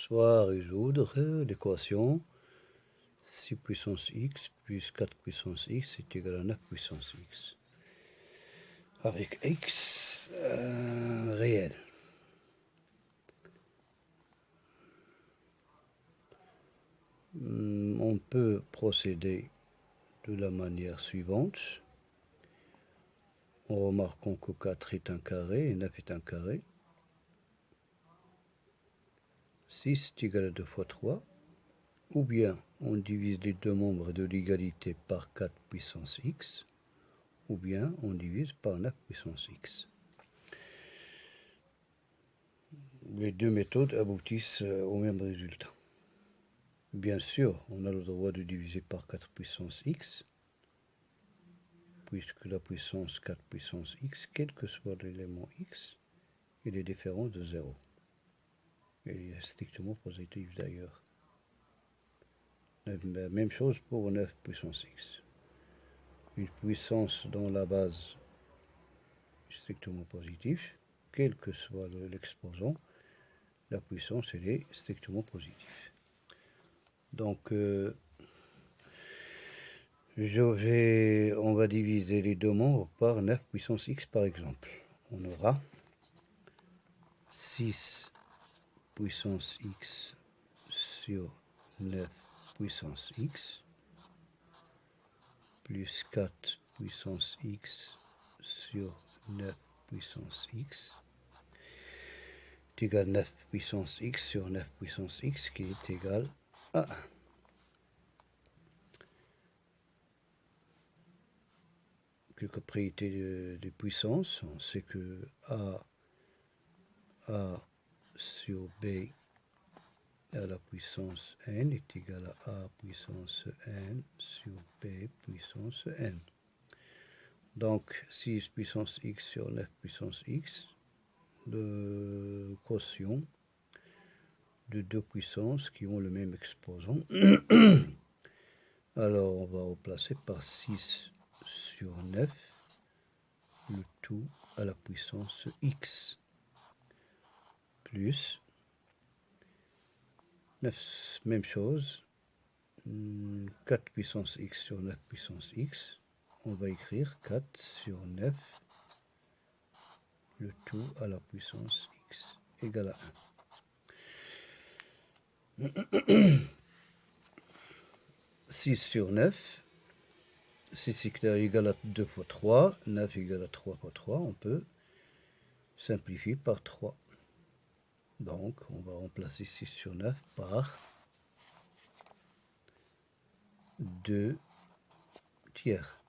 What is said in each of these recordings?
soit résoudre l'équation 6 puissance x plus 4 puissance x est égal à 9 puissance x. Avec x réel. On peut procéder de la manière suivante. En remarquant que 4 est un carré et 9 est un carré. 6 est égal à 2 fois 3. Ou bien on divise les deux membres de l'égalité par 4 puissance x. Ou bien on divise par 9 puissance x. Les deux méthodes aboutissent au même résultat. Bien sûr, on a le droit de diviser par 4 puissance x, puisque la puissance 4 puissance x, quel que soit l'élément x, il est différent de 0. Il est strictement positif d'ailleurs. La même chose pour 9 puissance x. Une puissance dont la base est strictement positive, quel que soit l'exposant, la puissance elle est strictement positive. Donc on va diviser les deux membres par 9 puissance x par exemple. On aura 6 puissance x sur 9 puissance x plus 4 puissance x sur 9 puissance x est égal à 9 puissance x sur 9 puissance x qui est égal à 1. Quelques propriétés de puissance, on sait que a sur b à la puissance n est égal à a puissance n sur b puissance n. Donc 6 puissance x sur 9 puissance x, le quotient de deux puissances qui ont le même exposant. Alors on va remplacer par 6 sur 9, le tout à la puissance x, plus 9, même chose, 4 puissance x sur 9 puissance x, on va écrire 4 sur 9, le tout à la puissance x, égale à 1. 6 sur 9, 6 est égal à 2 fois 3, 9 égale à 3 fois 3, on peut simplifier par 3. Donc, on va remplacer 6 sur 9 par 2 tiers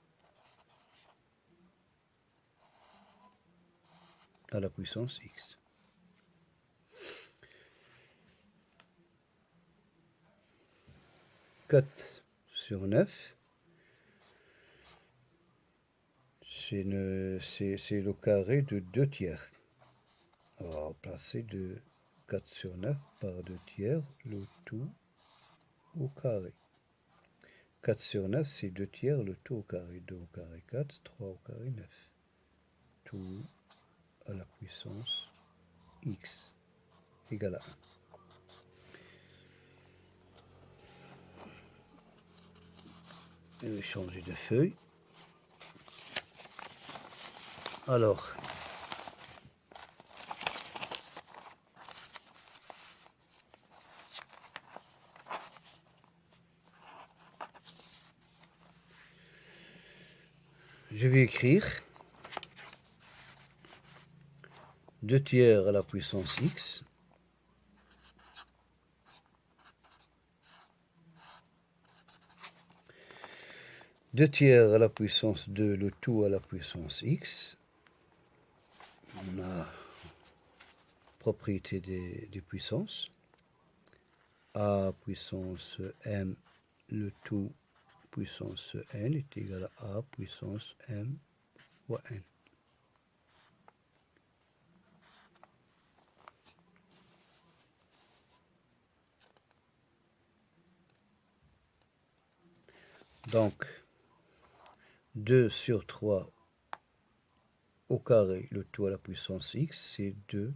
à la puissance x. « 4 sur 9, c'est le carré de 2 tiers. On va remplacer 4 sur 9 par 2 tiers, le tout au carré. 4 sur 9, c'est 2 tiers, le tout au carré. 2 au carré 4, 3 au carré 9. Tout à la puissance x égale à 1. Je vais changer de feuille. Alors, je vais écrire 2 tiers à la puissance x deux tiers à la puissance 2, le tout à la puissance x. On a propriété des puissances. A puissance m, le tout puissance n est égal à a puissance m fois n. Donc, 2 sur 3 au carré, le tout à la puissance x, c'est 2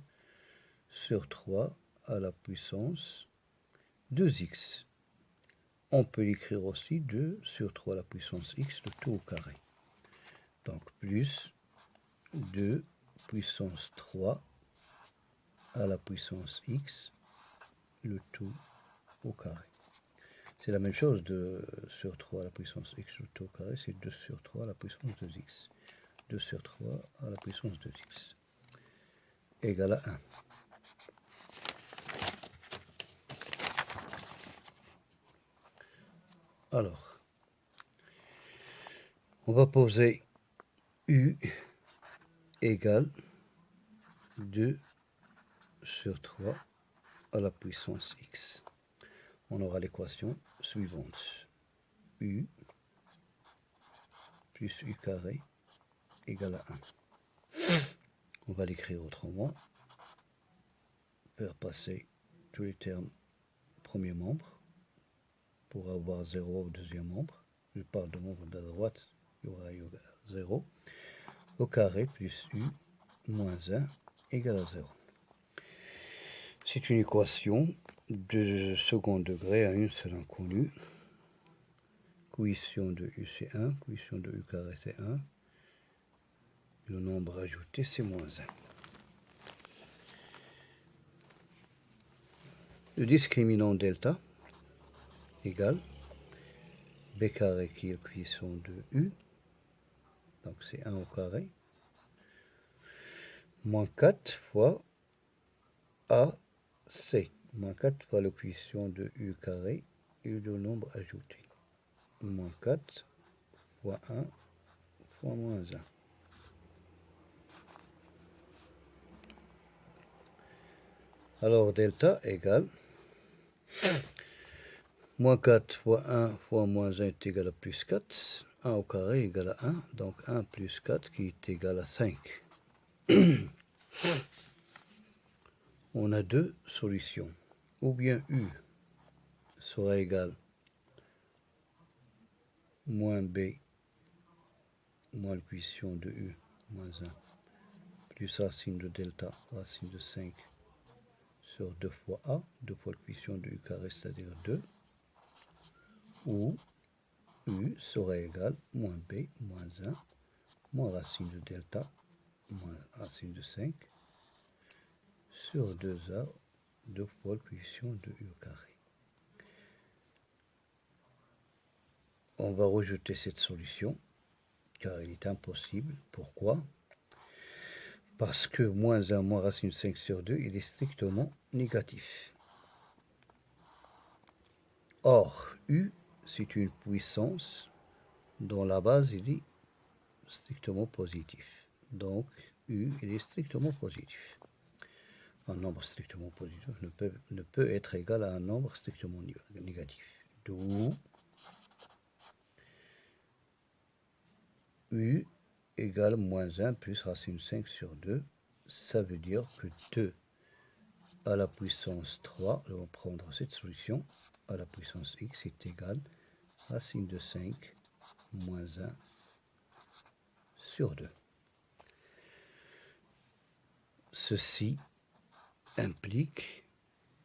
sur 3 à la puissance 2x. On peut l'écrire aussi 2 sur 3 à la puissance x, le tout au carré. Donc plus 2 puissance 3 à la puissance x, le tout au carré. C'est la même chose, 2 sur 3 à la puissance x, le tout au carré, c'est 2 sur 3 à la puissance 2x. 2 sur 3 à la puissance 2x égale à 1. Alors, on va poser u égale 2 sur 3 à la puissance x. On aura l'équation suivante. U plus u carré égale à 1. On va l'écrire autrement. Faire passer tous les termes premier membre pour avoir 0 au deuxième membre. Je parle de membre de la droite, il y aura 0. Au carré plus u moins 1 égale à 0. C'est une équation de second degré à une seule inconnue. Coefficient de u c'est 1, coefficient de u carré c'est 1. Le nombre ajouté c'est moins 1. Le discriminant delta égale b carré qui est le coefficient de u, donc c'est 1 au carré, moins 4 fois AC, moins 4 fois le coefficient de u carré et le nombre ajouté, moins 4 fois 1 fois moins 1. Alors delta égale moins 4 fois 1 fois moins 1 est égal à plus 4. 1 au carré est égal à 1. Donc 1 plus 4 qui est égal à 5. On a deux solutions. Ou bien U sera égal moins B moins le coefficient de U moins 1 plus racine de delta racine de 5 sur 2 fois A, 2 fois le coefficient de U carré, c'est-à-dire 2. Ou U sera égal moins B moins 1 moins racine de delta moins racine de 5 sur 2A, 2 fois le coefficient de U carré. On va rejeter cette solution car il est impossible. Pourquoi? Parce que moins 1 moins racine de 5 sur 2, il est strictement négatif. Or, U, c'est une puissance dont la base il est strictement positif. Donc, U, il est strictement positif. Un nombre strictement positif ne peut être égal à un nombre strictement négatif. D'où U égale moins 1 plus racine 5 sur 2. Ça veut dire que 2 à la puissance 3, on va prendre cette solution, à la puissance x est égal à racine de 5 moins 1 sur 2. Ceci implique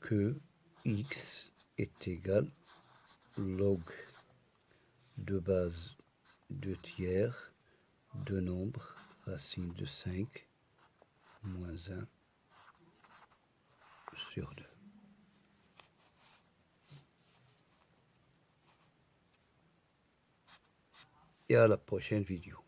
que x est égal log de base 2 tiers de nombre racine de 5 moins 1 sur 2. Et à la prochaine vidéo.